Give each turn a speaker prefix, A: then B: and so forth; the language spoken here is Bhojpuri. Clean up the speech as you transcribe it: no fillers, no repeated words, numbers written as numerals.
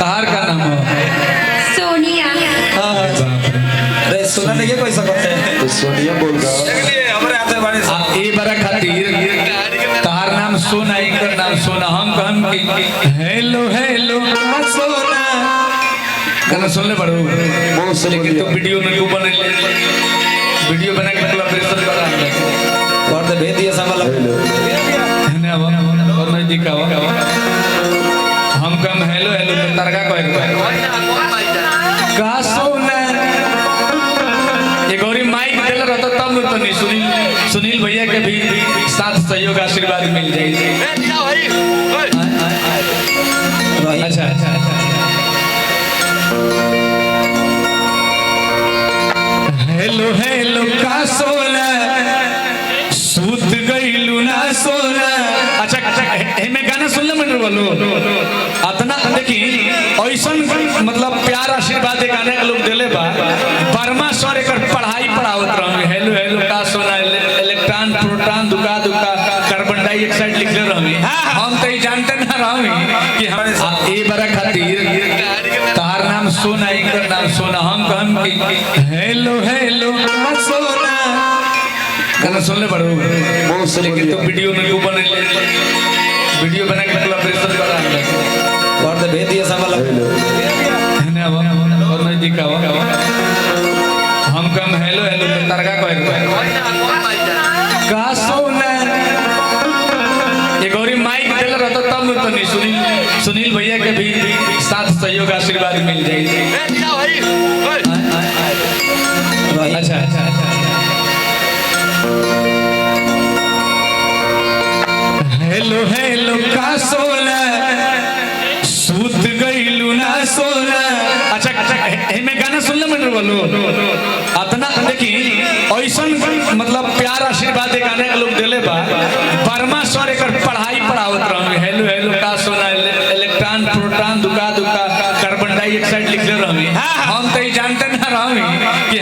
A: तहार का नाम है
B: सोनिया।
C: अरे सुना नहीं कोई सकते
D: तो सोनिया बोल रहा
A: ए बरा खातिर तहार नाम सोना इनकर नाम सोना हम कहम कि हेलो हेलो सोना गाना सुन ले बड़ो
D: बहुत से
A: लेकिन तो वीडियो में तू बने वीडियो बना के कोलैबोरेशन करा ले
C: और तो भेज दिया सामान
A: है ना वो और मैं दिखावा हम कम हेलो हेलो तरगा को का सोना ये गौरी माइक देल रहता तब तो नहीं सुनील भैया के भी साथ सहयोग आशीर्वाद मिल जाएगी। अच्छा हेलो हेलो का सोना सूत गईलू ना सोना। अच्छा एमे गाना सुन ले मन बोलो अतना देखी ऐसन मतलब प्यार आशीर्वाद दे गाने के लोग देले बा वर्मा सर एकर पढ़ाई पढ़ावत रहंगे हेलो हेलो का सोना इलेक्ट्रॉन प्रोटॉन दुका दुका कार्बन डाइऑक्साइड लिखले रहंगे हम तो जानते ना रहंगे कि हम ए बरा खातिर तहार नाम सोना इनकर नाम सोना हम कहम कि हेलो हेलो सोना गाना सुन ले बड़ो
D: बहुत से
A: लेकिन तो वीडियो में तू बने वीडियो बना के कोलैबोरेशन करा ले
C: और तो भेज दिया सामान
A: है ना वो और मैं दिखावा हम कम हेलो हेलो तरगा को का सोना ये गौरी माइक देल रहता तब तो नहीं सुनील भैया के भी साथ सहयोग आशीर्वाद मिल जाएगी। अच्छा हेलो हेलो का सोना सूत गईलू ना सोना। अच्छा एमे गाना सुन ले मन बोलो अतना देखी ऐसन मतलब प्यार आशीर्वाद दे गाने के लोग देले बा वर्मा सर एकर पढ़ाई पढ़ावत रहंगे हेलो हेलो का सोना इलेक्ट्रॉन प्रोटॉन दुका दुका कार्बन डाइऑक्साइड लिखले रहंगे हम तो जानते ना रहंगे कि